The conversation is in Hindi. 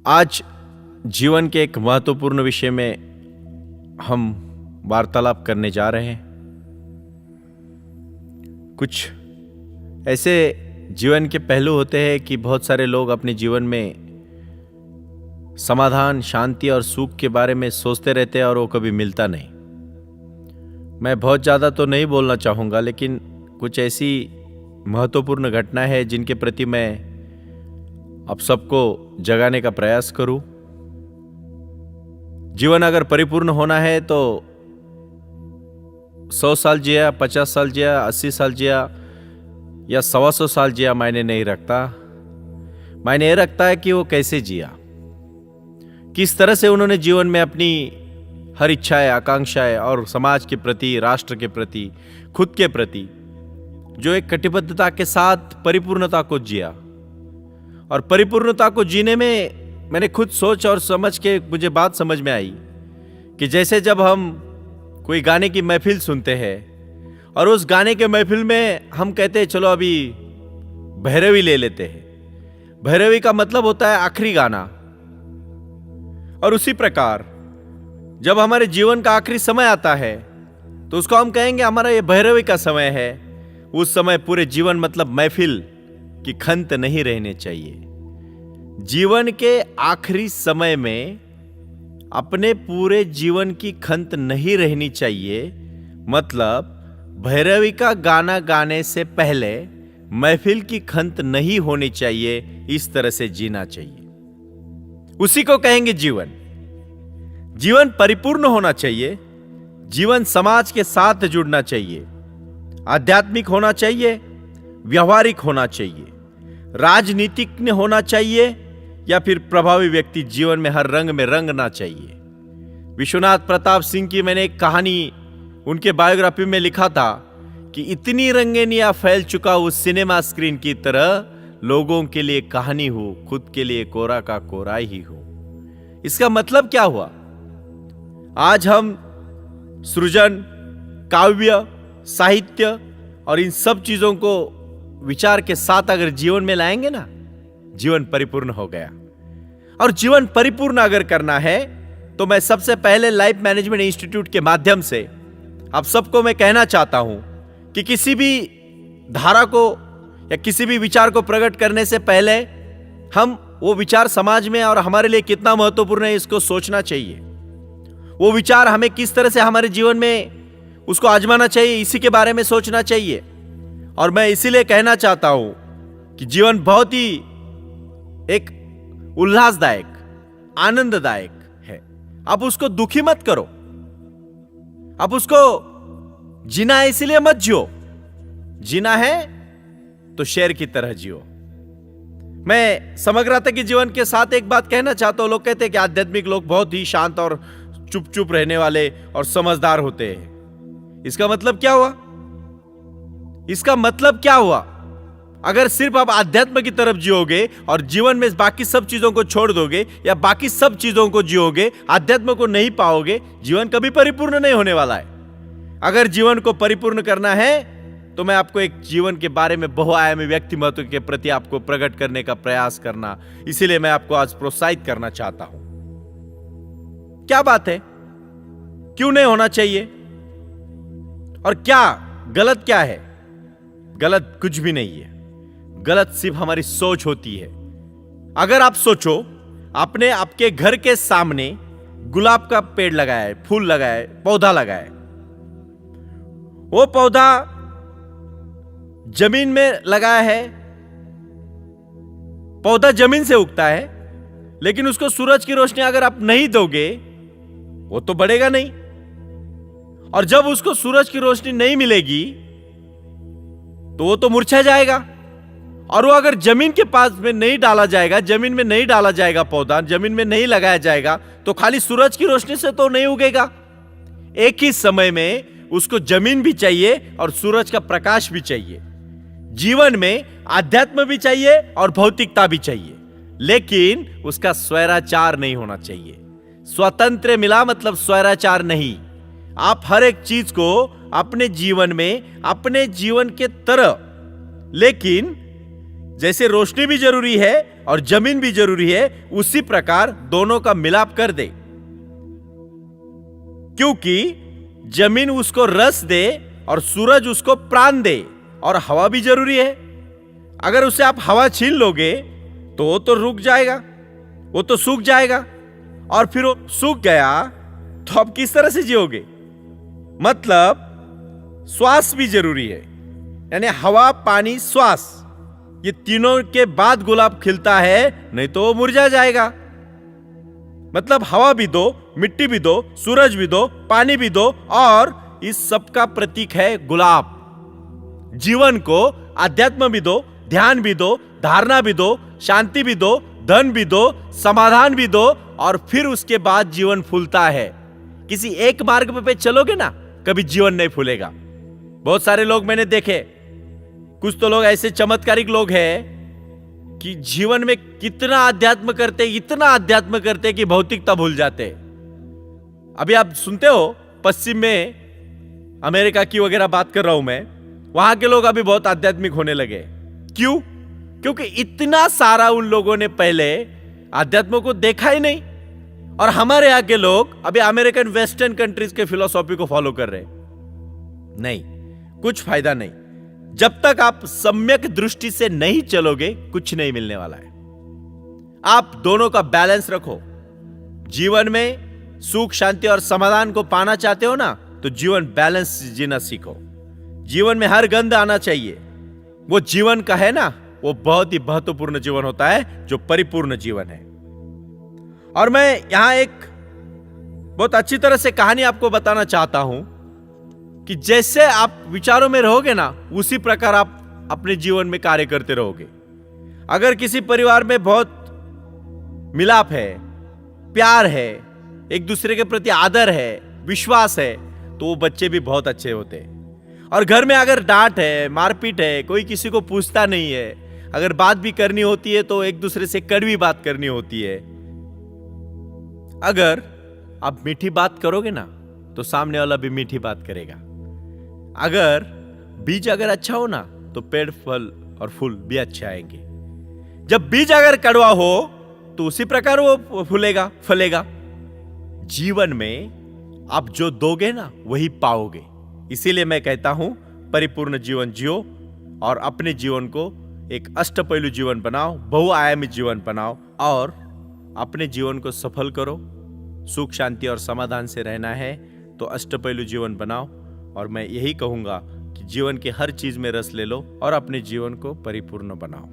आज जीवन के एक महत्वपूर्ण विषय में हम वार्तालाप करने जा रहे हैं। कुछ ऐसे जीवन के पहलू होते हैं कि बहुत सारे लोग अपने जीवन में समाधान, शांति और सुख के बारे में सोचते रहते हैं और वो कभी मिलता नहीं। मैं बहुत ज़्यादा तो नहीं बोलना चाहूँगा, लेकिन कुछ ऐसी महत्वपूर्ण घटना है जिनके प्रति मैं आप सबको जगाने का प्रयास करूं। जीवन अगर परिपूर्ण होना है तो 100 साल जिया, 50 साल जिया, 80 साल जिया या 125 साल जिया मायने नहीं रखता। मायने ये रखता है कि वो कैसे जिया, किस तरह से उन्होंने जीवन में अपनी हर इच्छाएं, आकांक्षाएं और समाज के प्रति, राष्ट्र के प्रति, खुद के प्रति जो एक कटिबद्धता के साथ परिपूर्णता को जिया। और परिपूर्णता को जीने में मैंने खुद सोच और समझ के मुझे बात समझ में आई कि जैसे जब हम कोई गाने की महफिल सुनते हैं और उस गाने के महफिल में हम कहते हैं चलो अभी भैरवी ले लेते हैं। भैरवी का मतलब होता है आखिरी गाना। और उसी प्रकार जब हमारे जीवन का आखिरी समय आता है तो उसको हम कहेंगे हमारा ये भैरवी का समय है। उस समय पूरे जीवन मतलब महफिल की खंत नहीं रहने चाहिए। जीवन के आखिरी समय में अपने पूरे जीवन की खंत नहीं रहनी चाहिए। मतलब भैरवी का गाना गाने से पहले महफिल की खंत नहीं होनी चाहिए। इस तरह से जीना चाहिए। उसी को कहेंगे जीवन। जीवन परिपूर्ण होना चाहिए। जीवन समाज के साथ जुड़ना चाहिए, आध्यात्मिक होना चाहिए, व्यवहारिक होना चाहिए, राजनीतिक होना चाहिए या फिर प्रभावी व्यक्ति जीवन में हर रंग में रंगना चाहिए। विश्वनाथ प्रताप सिंह की मैंने एक कहानी उनके बायोग्राफी में लिखा था कि इतनी रंगीनिया फैल चुका उस सिनेमा स्क्रीन की तरह, लोगों के लिए कहानी हो, खुद के लिए कोरा का कोरा ही हो। इसका मतलब क्या हुआ? आज हम सृजन, काव्य, साहित्य और इन सब चीजों को विचार के साथ अगर जीवन में लाएंगे ना, जीवन परिपूर्ण हो गया। और जीवन परिपूर्ण अगर करना है तो मैं सबसे पहले लाइफ मैनेजमेंट इंस्टीट्यूट के माध्यम से आप सबको मैं कहना चाहता हूं कि किसी भी धारा को या किसी भी विचार को प्रकट करने से पहले हम वो विचार समाज में और हमारे लिए कितना महत्वपूर्ण है इसको सोचना चाहिए। वो विचार हमें किस तरह से हमारे जीवन में उसको आजमाना चाहिए, इसी के बारे में सोचना चाहिए। और मैं इसीलिए कहना चाहता हूं कि जीवन बहुत ही एक उल्लासदायक, आनंददायक है। आप उसको दुखी मत करो। आप उसको जीना है इसीलिए मत जियो। जीना है तो शेर की तरह जियो। मैं समग्रता के जीवन के साथ एक बात कहना चाहता हूं। लोग कहते हैं कि आध्यात्मिक लोग बहुत ही शांत और चुप चुप रहने वाले और समझदार होते हैं। इसका मतलब क्या हुआ? इसका मतलब क्या हुआ? अगर सिर्फ आप आध्यात्म की तरफ जियोगे और जीवन में बाकी सब चीजों को छोड़ दोगे या बाकी सब चीजों को जियोगे, आध्यात्म को नहीं पाओगे, जीवन कभी परिपूर्ण नहीं होने वाला है। अगर जीवन को परिपूर्ण करना है तो मैं आपको एक जीवन के बारे में बहुआयामी व्यक्तिमत्व के प्रति आपको प्रकट करने का प्रयास करना, इसीलिए मैं आपको आज प्रोत्साहित करना चाहता हूं। क्या बात है? क्यों नहीं होना चाहिए? और क्या गलत क्या है? गलत कुछ भी नहीं है। गलत सिर्फ हमारी सोच होती है। अगर आप सोचो, आपने आपके घर के सामने गुलाब का पेड़ लगाया है, फूल लगाया है, पौधा लगाया है। वो पौधा जमीन में लगाया है, पौधा जमीन से उगता है, लेकिन उसको सूरज की रोशनी अगर आप नहीं दोगे वो तो बढ़ेगा नहीं। और जब उसको सूरज की रोशनी नहीं मिलेगी तो वो तो मुरझा जाएगा। और वो अगर जमीन के पास में नहीं डाला जाएगा, जमीन में नहीं डाला जाएगा, पौधा जमीन में नहीं लगाया जाएगा, तो खाली सूरज की रोशनी से तो नहीं उगेगा। एक ही समय में उसको जमीन भी चाहिए और सूरज का प्रकाश भी चाहिए। जीवन में आध्यात्म भी चाहिए और भौतिकता भी चाहिए, लेकिन उसका स्वैराचार नहीं होना चाहिए। स्वतंत्र मिला मतलब स्वैराचार नहीं। आप हर एक चीज को अपने जीवन में अपने जीवन के तरह, लेकिन जैसे रोशनी भी जरूरी है और जमीन भी जरूरी है, उसी प्रकार दोनों का मिलाप कर दे। क्योंकि जमीन उसको रस दे और सूरज उसको प्राण दे, और हवा भी जरूरी है। अगर उसे आप हवा छीन लोगे तो वो तो रुक जाएगा, वो तो सूख जाएगा, और फिर वो सूख गया तो आप किस तरह से जियोगे? मतलब श्वास भी जरूरी है, यानी हवा, पानी, श्वास, ये तीनों के बाद गुलाब खिलता है, नहीं तो वो मुरझा जाएगा। मतलब हवा भी दो, मिट्टी भी दो, सूरज भी दो, पानी भी दो, और इस सब का प्रतीक है गुलाब। जीवन को अध्यात्म भी दो, ध्यान भी दो, धारणा भी दो, शांति भी दो, धन भी दो, समाधान भी दो, और फिर उसके बाद जीवन फूलता है। किसी एक मार्ग पे चलोगे ना, कभी जीवन नहीं फूलेगा। बहुत सारे लोग मैंने देखे, कुछ तो लोग ऐसे चमत्कारिक लोग हैं कि जीवन में कितना अध्यात्म करते, इतना अध्यात्म करते कि भौतिकता भूल जाते। अभी आप सुनते हो पश्चिम में, अमेरिका की वगैरह बात कर रहा हूं मैं, वहां के लोग अभी बहुत आध्यात्मिक होने लगे। क्यों? क्योंकि इतना सारा उन लोगों ने पहले अध्यात्म को देखा ही नहीं, और हमारे यहाँ के लोग अभी अमेरिकन वेस्टर्न कंट्रीज के फिलॉसफी को फॉलो कर रहे। नहीं, कुछ फायदा नहीं। जब तक आप सम्यक दृष्टि से नहीं चलोगे, कुछ नहीं मिलने वाला है। आप दोनों का बैलेंस रखो। जीवन में सुख, शांति और समाधान को पाना चाहते हो ना, तो जीवन बैलेंस जीना सीखो। जीवन में हर गंध आना चाहिए। वो जीवन का है ना, वो बहुत ही महत्वपूर्ण जीवन होता है, जो परिपूर्ण जीवन है। और मैं यहां एक बहुत अच्छी तरह से कहानी आपको बताना चाहता हूं कि जैसे आप विचारों में रहोगे ना, उसी प्रकार आप अपने जीवन में कार्य करते रहोगे। अगर किसी परिवार में बहुत मिलाप है, प्यार है, एक दूसरे के प्रति आदर है, विश्वास है, तो वो बच्चे भी बहुत अच्छे होते हैं। और घर में अगर डांट है, मारपीट है, कोई किसी को पूछता नहीं है, अगर बात भी करनी होती है तो एक दूसरे से कड़वी बात करनी होती है। अगर आप मीठी बात करोगे ना, तो सामने वाला भी मीठी बात करेगा। अगर बीज अगर अच्छा हो ना, तो पेड़, फल और फूल भी अच्छे आएंगे। जब बीज अगर कड़वा हो तो उसी प्रकार वो फूलेगा, फलेगा। जीवन में आप जो दोगे ना, वही पाओगे। इसीलिए मैं कहता हूं, परिपूर्ण जीवन जियो और अपने जीवन को एक अष्टपहलु जीवन बनाओ, बहुआयामी जीवन बनाओ, और अपने जीवन को सफल करो। सुख, शांति और समाधान से रहना है तो अष्टपहलु जीवन बनाओ। और मैं यही कहूंगा कि जीवन के हर चीज में रस ले लो और अपने जीवन को परिपूर्ण बनाओ।